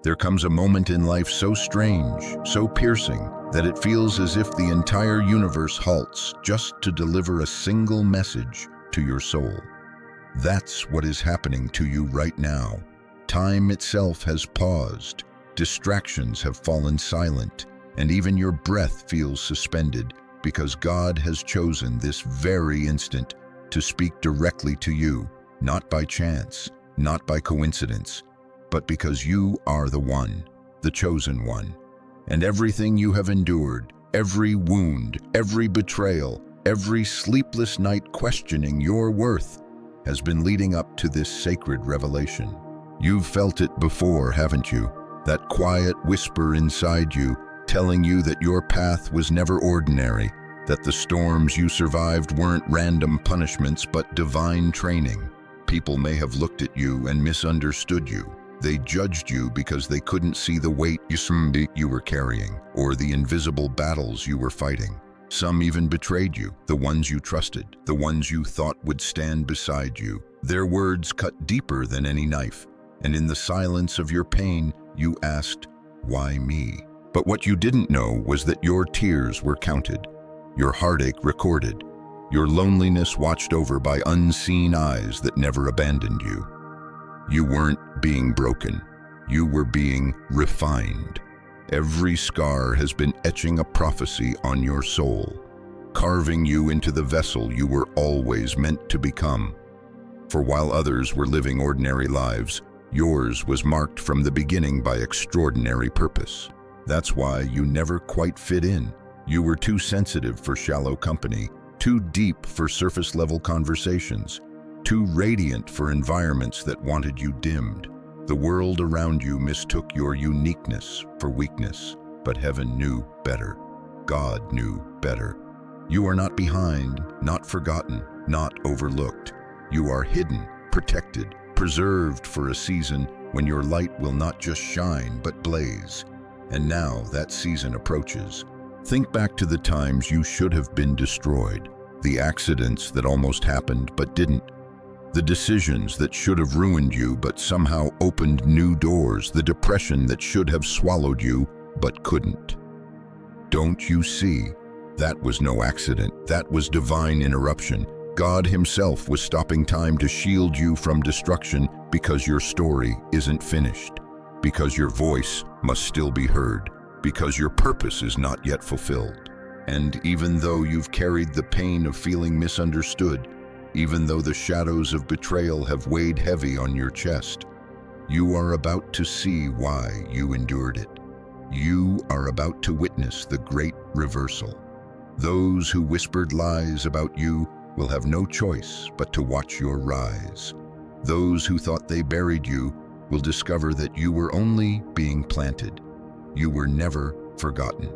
There comes a moment in life so strange, so piercing, that it feels as if the entire universe halts just to deliver a single message to your soul. That's what is happening to you right now. Time itself has paused, distractions have fallen silent, and even your breath feels suspended because God has chosen this very instant to speak directly to you, not by chance, not by coincidence, but because you are the one, the chosen one. And everything you have endured, every wound, every betrayal, every sleepless night questioning your worth, has been leading up to this sacred revelation. You've felt it before, haven't you? That quiet whisper inside you telling you that your path was never ordinary, that the storms you survived weren't random punishments but divine training. People may have looked at you and misunderstood you. They judged you because they couldn't see the weight you were carrying or the invisible battles you were fighting. Some even betrayed you, the ones you trusted, the ones you thought would stand beside you. Their words cut deeper than any knife, and in the silence of your pain, you asked, "Why me?" But what you didn't know was that your tears were counted, your heartache recorded, your loneliness watched over by unseen eyes that never abandoned you. You weren't being broken, you were being refined. Every scar has been etching a prophecy on your soul, carving you into the vessel you were always meant to become. For while others were living ordinary lives, yours was marked from the beginning by extraordinary purpose. That's why you never quite fit in. You were too sensitive for shallow company, too deep for surface-level conversations, too radiant for environments that wanted you dimmed. The world around you mistook your uniqueness for weakness, but heaven knew better. God knew better. You are not behind, not forgotten, not overlooked. You are hidden, protected, preserved for a season when your light will not just shine but blaze. And now that season approaches. Think back to the times you should have been destroyed, the accidents that almost happened but didn't, the decisions that should have ruined you but somehow opened new doors, the depression that should have swallowed you but couldn't. Don't you see? That was no accident. That was divine interruption. God Himself was stopping time to shield you from destruction because your story isn't finished, because your voice must still be heard, because your purpose is not yet fulfilled. And even though you've carried the pain of feeling misunderstood, even though the shadows of betrayal have weighed heavy on your chest, you are about to see why you endured it. You are about to witness the great reversal. Those who whispered lies about you will have no choice but to watch your rise. Those who thought they buried you will discover that you were only being planted. You were never forgotten.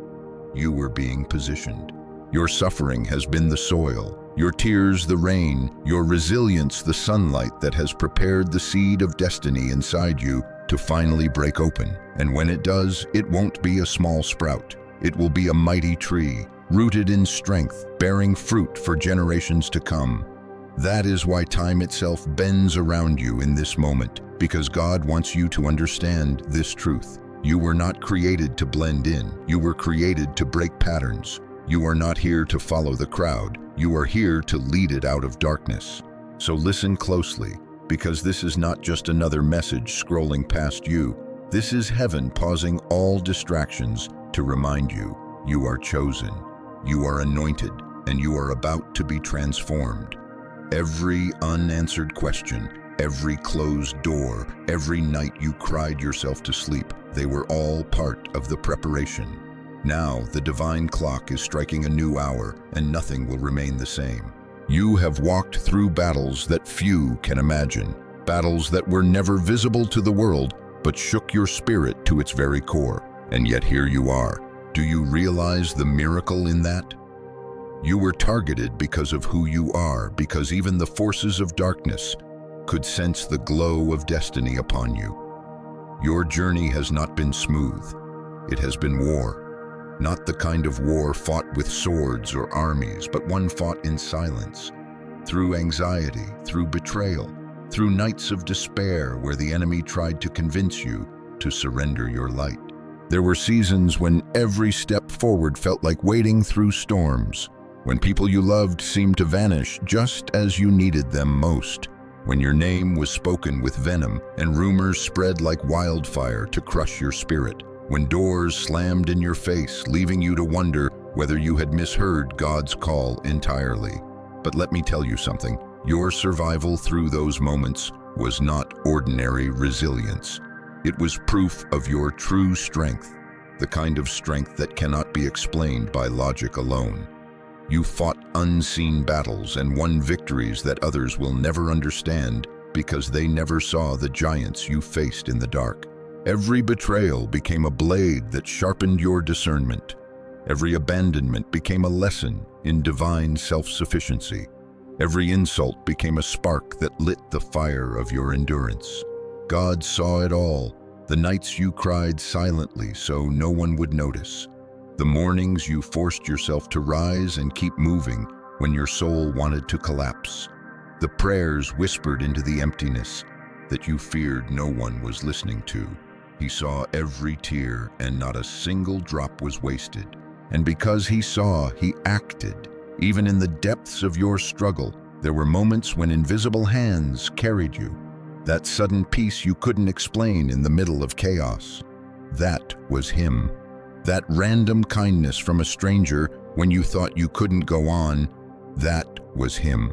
You were being positioned. Your suffering has been the soil, your tears the rain, your resilience the sunlight that has prepared the seed of destiny inside you to finally break open. And when it does, it won't be a small sprout. It will be a mighty tree, rooted in strength, bearing fruit for generations to come. That is why time itself bends around you in this moment, because God wants you to understand this truth. You were not created to blend in. You were created to break patterns. You are not here to follow the crowd. You are here to lead it out of darkness. So listen closely, because this is not just another message scrolling past you. This is heaven pausing all distractions to remind you, you are chosen, you are anointed, and you are about to be transformed. Every unanswered question, every closed door, every night you cried yourself to sleep, they were all part of the preparation. Now the divine clock is striking a new hour, and nothing will remain the same. You have walked through battles that few can imagine, battles that were never visible to the world, but shook your spirit to its very core. And yet here you are. Do you realize the miracle in that? You were targeted because of who you are, because even the forces of darkness could sense the glow of destiny upon you. Your journey has not been smooth. It has been war. Not the kind of war fought with swords or armies, but one fought in silence, through anxiety, through betrayal, through nights of despair where the enemy tried to convince you to surrender your light. There were seasons when every step forward felt like wading through storms, when people you loved seemed to vanish just as you needed them most, when your name was spoken with venom and rumors spread like wildfire to crush your spirit, when doors slammed in your face, leaving you to wonder whether you had misheard God's call entirely. But let me tell you something, your survival through those moments was not ordinary resilience. It was proof of your true strength, the kind of strength that cannot be explained by logic alone. You fought unseen battles and won victories that others will never understand because they never saw the giants you faced in the dark. Every betrayal became a blade that sharpened your discernment. Every abandonment became a lesson in divine self-sufficiency. Every insult became a spark that lit the fire of your endurance. God saw it all, the nights you cried silently so no one would notice, the mornings you forced yourself to rise and keep moving when your soul wanted to collapse, the prayers whispered into the emptiness that you feared no one was listening to. He saw every tear and not a single drop was wasted. And because he saw, he acted. Even in the depths of your struggle, there were moments when invisible hands carried you. That sudden peace you couldn't explain in the middle of chaos. That was him. That random kindness from a stranger when you thought you couldn't go on, that was him.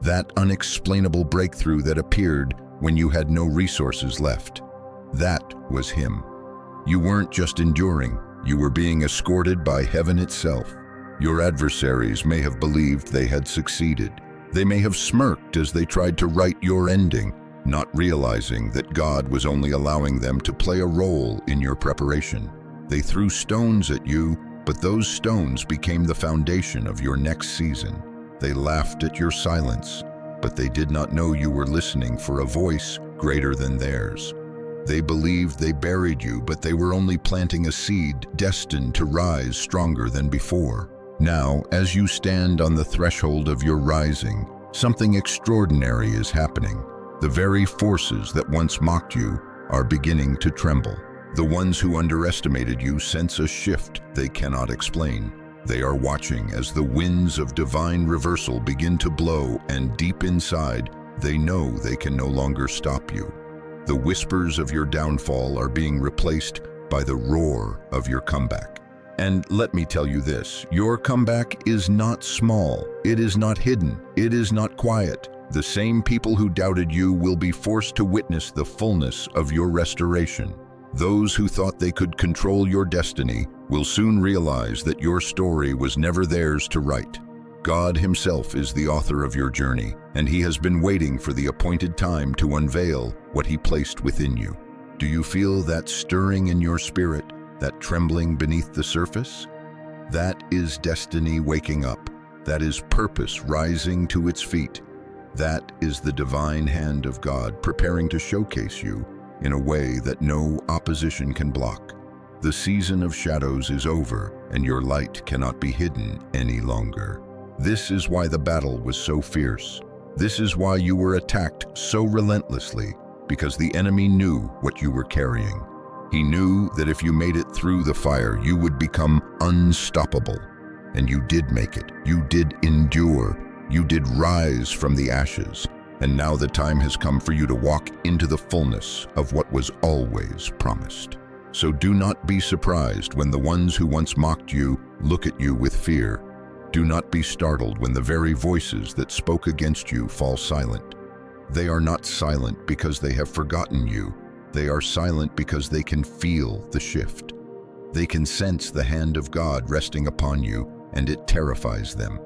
That unexplainable breakthrough that appeared when you had no resources left. That was him. You weren't just enduring, you were being escorted by heaven itself. Your adversaries may have believed they had succeeded. They may have smirked as they tried to write your ending, not realizing that God was only allowing them to play a role in your preparation. They threw stones at you, but those stones became the foundation of your next season. They laughed at your silence, but they did not know you were listening for a voice greater than theirs. They believed they buried you, but they were only planting a seed destined to rise stronger than before. Now, as you stand on the threshold of your rising, something extraordinary is happening. The very forces that once mocked you are beginning to tremble. The ones who underestimated you sense a shift they cannot explain. They are watching as the winds of divine reversal begin to blow, and deep inside, they know they can no longer stop you. The whispers of your downfall are being replaced by the roar of your comeback. And let me tell you this, your comeback is not small, it is not hidden, it is not quiet. The same people who doubted you will be forced to witness the fullness of your restoration. Those who thought they could control your destiny will soon realize that your story was never theirs to write. God himself is the author of your journey, and he has been waiting for the appointed time to unveil what he placed within you. Do you feel that stirring in your spirit, that trembling beneath the surface? That is destiny waking up. That is purpose rising to its feet. That is the divine hand of God preparing to showcase you in a way that no opposition can block. The season of shadows is over, and your light cannot be hidden any longer. This is why the battle was so fierce. This is why you were attacked so relentlessly, because the enemy knew what you were carrying. He knew that if you made it through the fire, you would become unstoppable. And you did make it. You did endure. You did rise from the ashes. And now the time has come for you to walk into the fullness of what was always promised. So do not be surprised when the ones who once mocked you look at you with fear. Do not be startled when the very voices that spoke against you fall silent. They are not silent because they have forgotten you. They are silent because they can feel the shift. They can sense the hand of God resting upon you, and it terrifies them.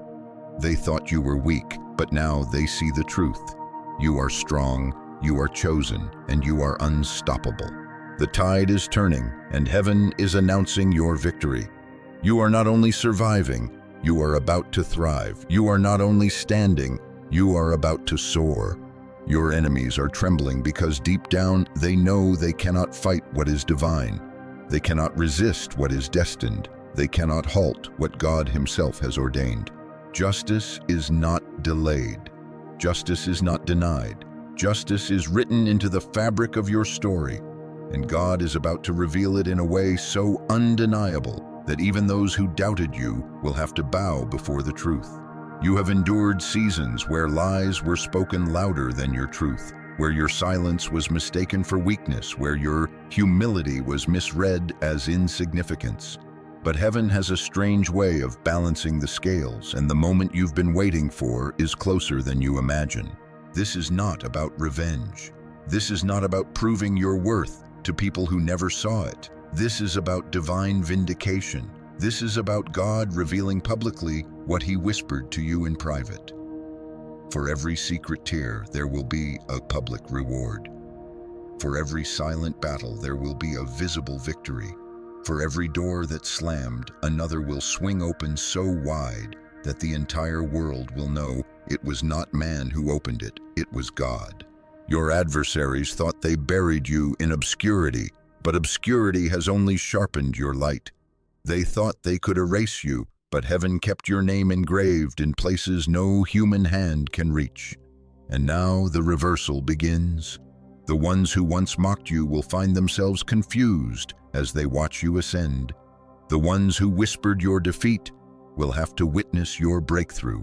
They thought you were weak, but now they see the truth. You are strong, you are chosen, and you are unstoppable. The tide is turning, and heaven is announcing your victory. You are not only surviving, you are about to thrive. You are not only standing, you are about to soar. Your enemies are trembling because deep down they know they cannot fight what is divine. They cannot resist what is destined. They cannot halt what God himself has ordained. Justice is not delayed. Justice is not denied. Justice is written into the fabric of your story. and God is about to reveal it in a way so undeniable that even those who doubted you will have to bow before the truth. You have endured seasons where lies were spoken louder than your truth, where your silence was mistaken for weakness, where your humility was misread as insignificance. But heaven has a strange way of balancing the scales, and the moment you've been waiting for is closer than you imagine. This is not about revenge. This is not about proving your worth to people who never saw it. This is about divine vindication. This is about God revealing publicly what He whispered to you in private. For every secret tear, there will be a public reward. For every silent battle, there will be a visible victory. For every door that slammed, another will swing open so wide that the entire world will know it was not man who opened it, it was God. Your adversaries thought they buried you in obscurity, but obscurity has only sharpened your light. They thought they could erase you, but heaven kept your name engraved in places no human hand can reach. And now the reversal begins. The ones who once mocked you will find themselves confused as they watch you ascend. The ones who whispered your defeat will have to witness your breakthrough.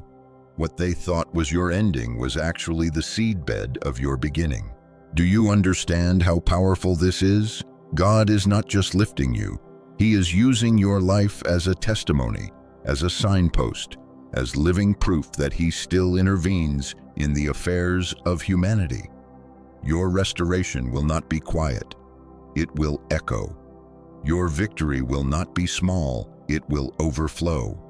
What they thought was your ending was actually the seedbed of your beginning. Do you understand how powerful this is? God is not just lifting you. He is using your life as a testimony, as a signpost, as living proof that He still intervenes in the affairs of humanity. Your restoration will not be quiet. It will echo. Your victory will not be small. It will overflow.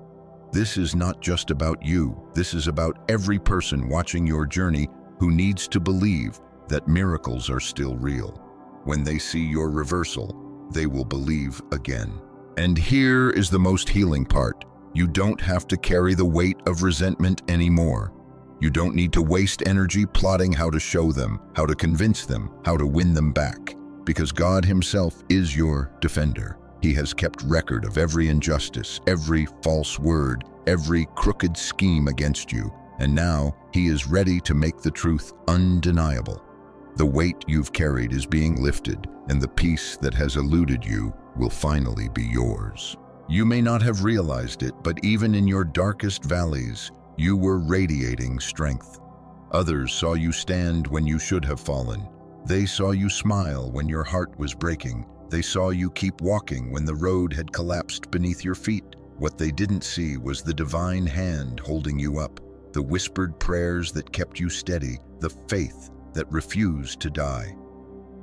This is not just about you. This is about every person watching your journey who needs to believe that miracles are still real. When they see your reversal, they will believe again. And here is the most healing part. You don't have to carry the weight of resentment anymore. You don't need to waste energy plotting how to show them, how to convince them, how to win them back, because God Himself is your defender. He has kept record of every injustice, every false word, every crooked scheme against you, and now He is ready to make the truth undeniable. The weight you've carried is being lifted, and the peace that has eluded you will finally be yours. You may not have realized it, but even in your darkest valleys, you were radiating strength. Others saw you stand when you should have fallen. They saw you smile when your heart was breaking. They saw you keep walking when the road had collapsed beneath your feet. What they didn't see was the divine hand holding you up, the whispered prayers that kept you steady, the faith that refused to die.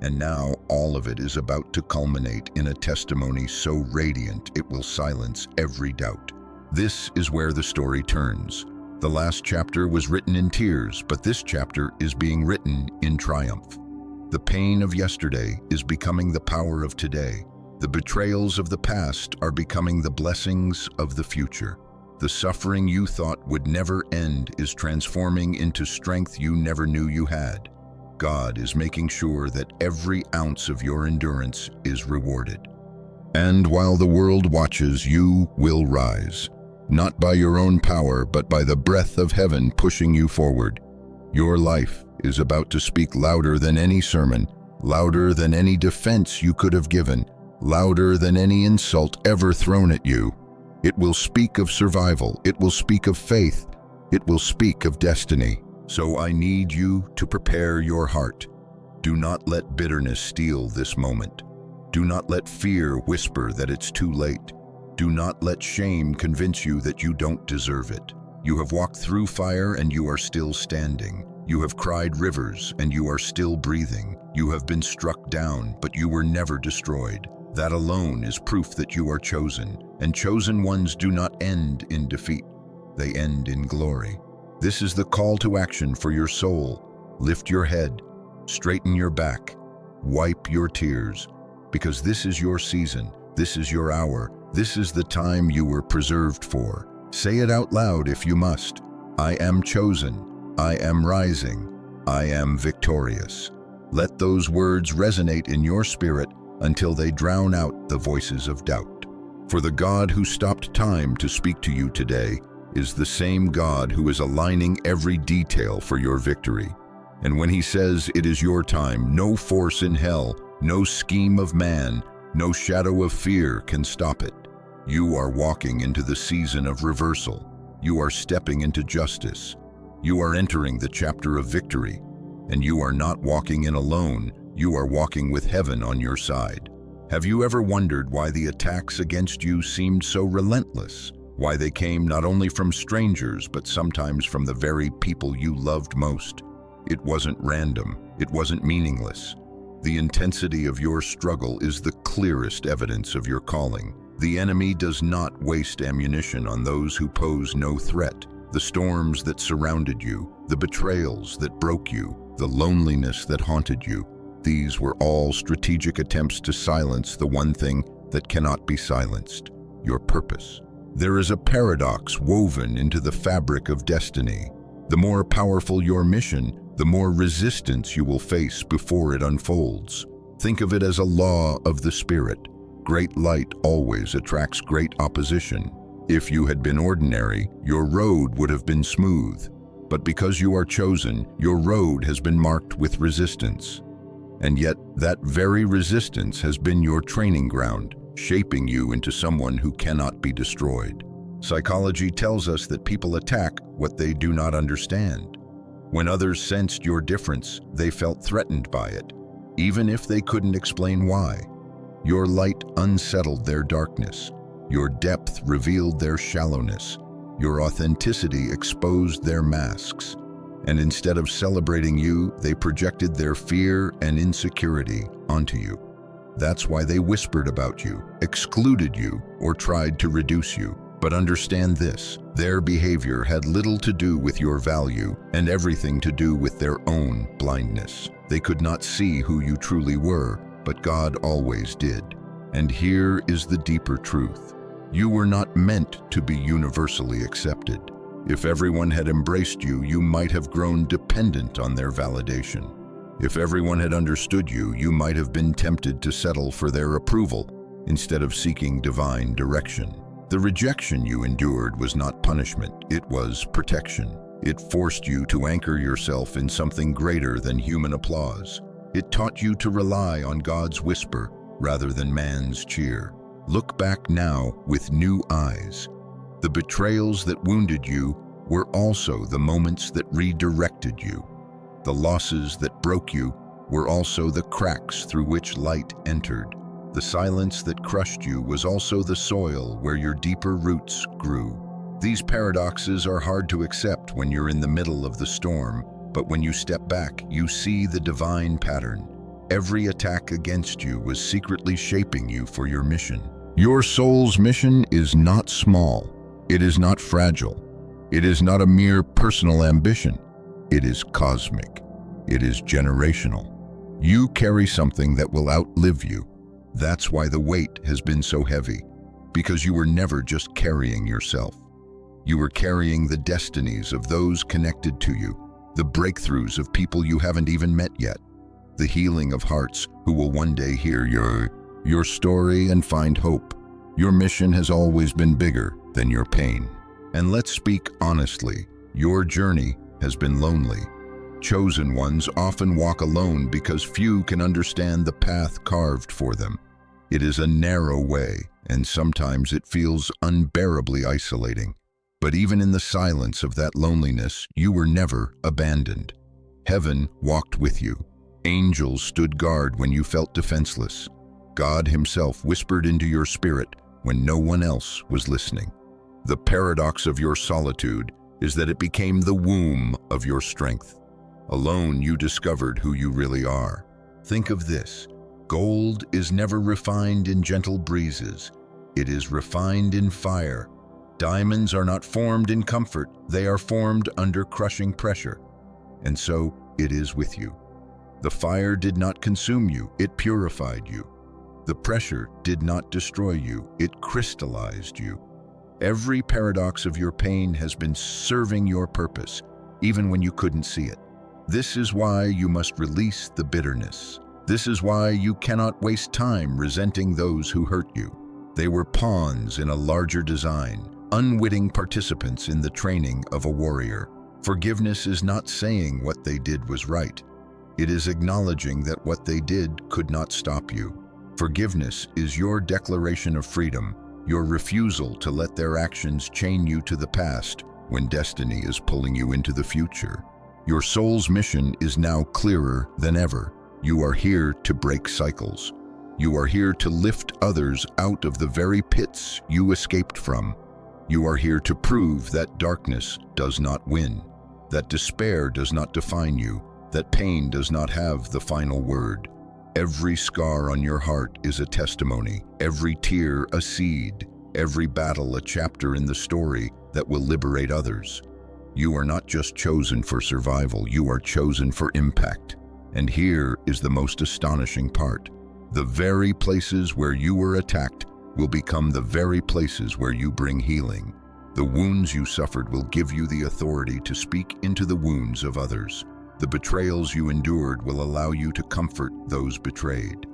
And now all of it is about to culminate in a testimony so radiant it will silence every doubt. This is where the story turns. The last chapter was written in tears, but this chapter is being written in triumph. The pain of yesterday is becoming the power of today. The betrayals of the past are becoming the blessings of the future. The suffering you thought would never end is transforming into strength you never knew you had. God is making sure that every ounce of your endurance is rewarded. And while the world watches, you will rise, not by your own power, but by the breath of heaven pushing you forward. Your life is about to speak louder than any sermon, louder than any defense you could have given, louder than any insult ever thrown at you. It will speak of survival. It will speak of faith. It will speak of destiny. So I need you to prepare your heart. Do not let bitterness steal this moment. Do not let fear whisper that it's too late. Do not let shame convince you that you don't deserve it. You have walked through fire and you are still standing. You have cried rivers and you are still breathing. You have been struck down, but you were never destroyed. That alone is proof that you are chosen, and chosen ones do not end in defeat. They end in glory. This is the call to action for your soul. Lift your head, straighten your back, wipe your tears, because this is your season, this is your hour, this is the time you were preserved for. Say it out loud if you must. I am chosen, I am rising, I am victorious. Let those words resonate in your spirit until they drown out the voices of doubt. For the God who stopped time to speak to you today is the same God who is aligning every detail for your victory. And when He says it is your time, no force in hell No scheme of man, no shadow of fear can stop it. You are walking into the season of reversal. You are stepping into justice. You are entering the chapter of victory. And you are not walking in alone, you are walking with heaven on your side. Have you ever wondered why the attacks against you seemed so relentless? Why they came not only from strangers, but sometimes from the very people you loved most? It wasn't random. It wasn't meaningless. The intensity of your struggle is the clearest evidence of your calling. The enemy does not waste ammunition on those who pose no threat. The storms that surrounded you, the betrayals that broke you, the loneliness that haunted you, these were all strategic attempts to silence the one thing that cannot be silenced: your purpose. There is a paradox woven into the fabric of destiny. The more powerful your mission, the more resistance you will face before it unfolds. Think of it as a law of the spirit. Great light always attracts great opposition. If you had been ordinary, your road would have been smooth. But because you are chosen, your road has been marked with resistance. And yet, that very resistance has been your training ground, shaping you into someone who cannot be destroyed. Psychology tells us that people attack what they do not understand. When others sensed your difference, they felt threatened by it, even if they couldn't explain why. Your light unsettled their darkness. Your depth revealed their shallowness. Your authenticity exposed their masks. And instead of celebrating you, they projected their fear and insecurity onto you. That's why they whispered about you, excluded you, or tried to reduce you. But understand this: their behavior had little to do with your value and everything to do with their own blindness. They could not see who you truly were, but God always did. And here is the deeper truth: you were not meant to be universally accepted. If everyone had embraced you, you might have grown dependent on their validation. If everyone had understood you, you might have been tempted to settle for their approval instead of seeking divine direction. The rejection you endured was not punishment, it was protection. It forced you to anchor yourself in something greater than human applause. It taught you to rely on God's whisper rather than man's cheer. Look back now with new eyes. The betrayals that wounded you were also the moments that redirected you. The losses that broke you were also the cracks through which light entered. The silence that crushed you was also the soil where your deeper roots grew. These paradoxes are hard to accept when you're in the middle of the storm, but when you step back, you see the divine pattern. Every attack against you was secretly shaping you for your mission. Your soul's mission is not small. It is not fragile. It is not a mere personal ambition. It is cosmic. It is generational. You carry something that will outlive you. That's why the weight has been so heavy, because you were never just carrying yourself. You were carrying the destinies of those connected to you, the breakthroughs of people you haven't even met yet, the healing of hearts who will one day hear your story and find hope. Your mission has always been bigger than your pain. And let's speak honestly, your journey has been lonely. Chosen ones often walk alone because few can understand the path carved for them. It is a narrow way, and sometimes it feels unbearably isolating. But even in the silence of that loneliness, you were never abandoned. Heaven walked with you. Angels stood guard when you felt defenseless. God himself whispered into your spirit when no one else was listening. The paradox of your solitude is that it became the womb of your strength. Alone, you discovered who you really are. Think of this: gold is never refined in gentle breezes. It is refined in fire. Diamonds are not formed in comfort. They are formed under crushing pressure. And so it is with you. The fire did not consume you. It purified you. The pressure did not destroy you. It crystallized you. Every paradox of your pain has been serving your purpose, even when you couldn't see it. This is why you must release the bitterness. This is why you cannot waste time resenting those who hurt you. They were pawns in a larger design, unwitting participants in the training of a warrior. Forgiveness is not saying what they did was right. It is acknowledging that what they did could not stop you. Forgiveness is your declaration of freedom, your refusal to let their actions chain you to the past when destiny is pulling you into the future. Your soul's mission is now clearer than ever. You are here to break cycles. You are here to lift others out of the very pits you escaped from. You are here to prove that darkness does not win, that despair does not define you, that pain does not have the final word. Every scar on your heart is a testimony, every tear a seed, every battle a chapter in the story that will liberate others. You are not just chosen for survival, you are chosen for impact. And here is the most astonishing part. The very places where you were attacked will become the very places where you bring healing. The wounds you suffered will give you the authority to speak into the wounds of others. The betrayals you endured will allow you to comfort those betrayed.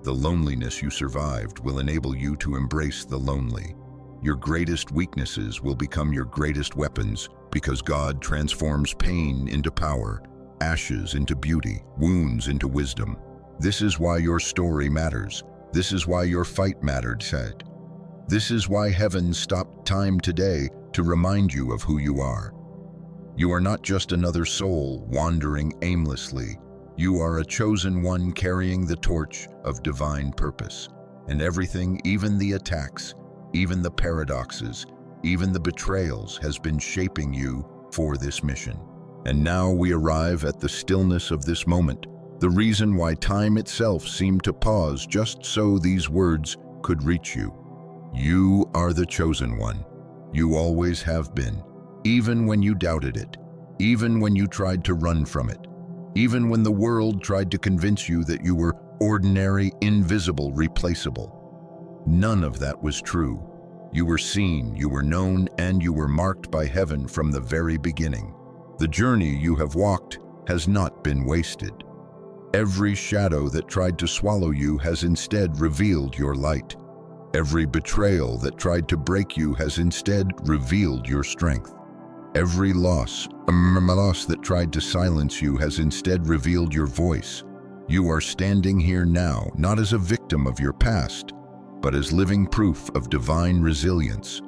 The loneliness you survived will enable you to embrace the lonely. Your greatest weaknesses will become your greatest weapons because God transforms pain into power, ashes into beauty, wounds into wisdom. This is why your story matters. This is why your fight mattered, said. This is why heaven stopped time today to remind you of who you are. You are not just another soul wandering aimlessly. You are a chosen one carrying the torch of divine purpose. And everything, even the attacks, even the paradoxes, even the betrayals, has been shaping you for this mission. And now we arrive at the stillness of this moment, the reason why time itself seemed to pause just so these words could reach you. You are the chosen one. You always have been. Even when you doubted it, even when you tried to run from it, even when the world tried to convince you that you were ordinary, invisible, replaceable. None of that was true. You were seen, you were known, and you were marked by heaven from the very beginning. The journey you have walked has not been wasted. Every shadow that tried to swallow you has instead revealed your light. Every betrayal that tried to break you has instead revealed your strength. Every loss that tried to silence you has instead revealed your voice. You are standing here now, not as a victim of your past, but as living proof of divine resilience.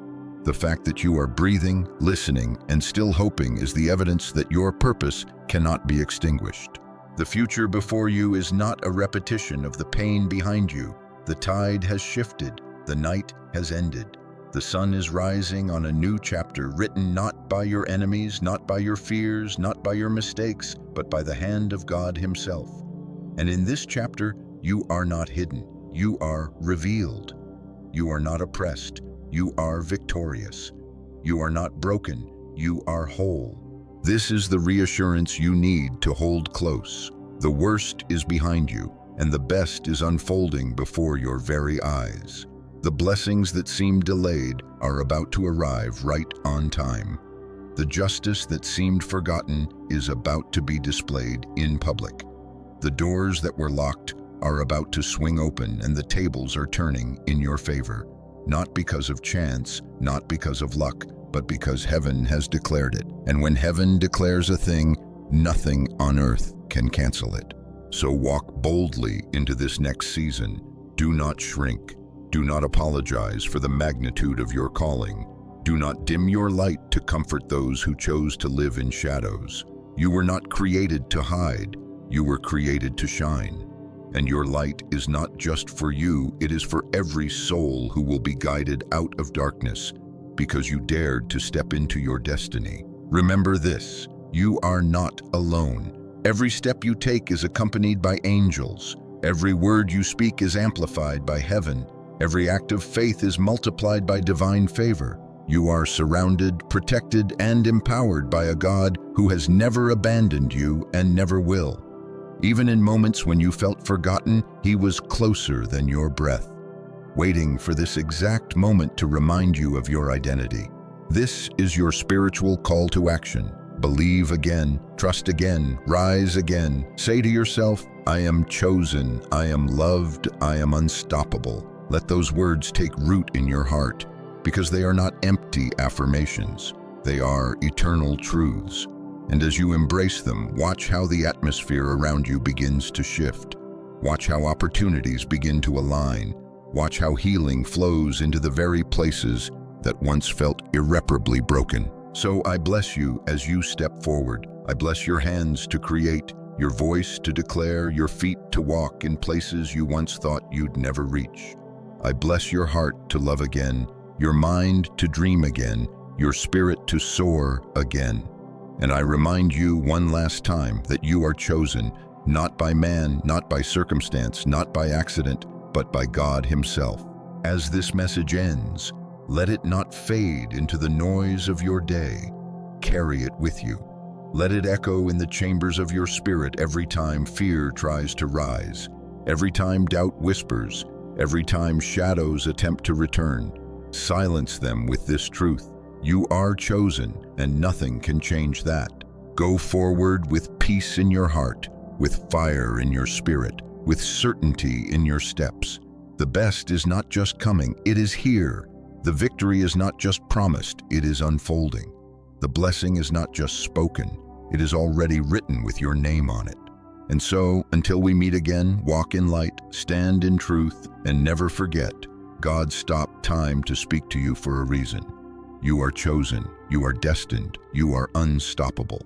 The fact that you are breathing, listening, and still hoping is the evidence that your purpose cannot be extinguished. The future before you is not a repetition of the pain behind you. The tide has shifted, the night has ended. The sun is rising on a new chapter written not by your enemies, not by your fears, not by your mistakes, but by the hand of God Himself. And in this chapter, you are not hidden. You are revealed. You are not oppressed. You are victorious. You are not broken. You are whole. This is the reassurance you need to hold close. The worst is behind you, and the best is unfolding before your very eyes. The blessings that seemed delayed are about to arrive right on time. The justice that seemed forgotten is about to be displayed in public. The doors that were locked are about to swing open, and the tables are turning in your favor. Not because of chance, not because of luck, but because heaven has declared it. And when heaven declares a thing, nothing on earth can cancel it. So walk boldly into this next season. Do not shrink. Do not apologize for the magnitude of your calling. Do not dim your light to comfort those who chose to live in shadows. You were not created to hide. You were created to shine. And your light is not just for you, it is for every soul who will be guided out of darkness because you dared to step into your destiny. Remember this, you are not alone. Every step you take is accompanied by angels. Every word you speak is amplified by heaven. Every act of faith is multiplied by divine favor. You are surrounded, protected, and empowered by a God who has never abandoned you and never will. Even in moments when you felt forgotten, He was closer than your breath, waiting for this exact moment to remind you of your identity. This is your spiritual call to action. Believe again, trust again, rise again. Say to yourself, I am chosen, I am loved, I am unstoppable. Let those words take root in your heart, because they are not empty affirmations. They are eternal truths. And as you embrace them, watch how the atmosphere around you begins to shift. Watch how opportunities begin to align. Watch how healing flows into the very places that once felt irreparably broken. So I bless you as you step forward. I bless your hands to create, your voice to declare, your feet to walk in places you once thought you'd never reach. I bless your heart to love again, your mind to dream again, your spirit to soar again. And I remind you one last time that you are chosen, not by man, not by circumstance, not by accident, but by God Himself. As this message ends, let it not fade into the noise of your day. Carry it with you. Let it echo in the chambers of your spirit every time fear tries to rise, every time doubt whispers, every time shadows attempt to return. Silence them with this truth. You are chosen, and nothing can change that. Go forward with peace in your heart, with fire in your spirit, with certainty in your steps. The best is not just coming, it is here. The victory is not just promised, it is unfolding. The blessing is not just spoken, it is already written with your name on it. And so, until we meet again, walk in light, stand in truth, and never forget, God stopped time to speak to you for a reason. You are chosen, you are destined, you are unstoppable.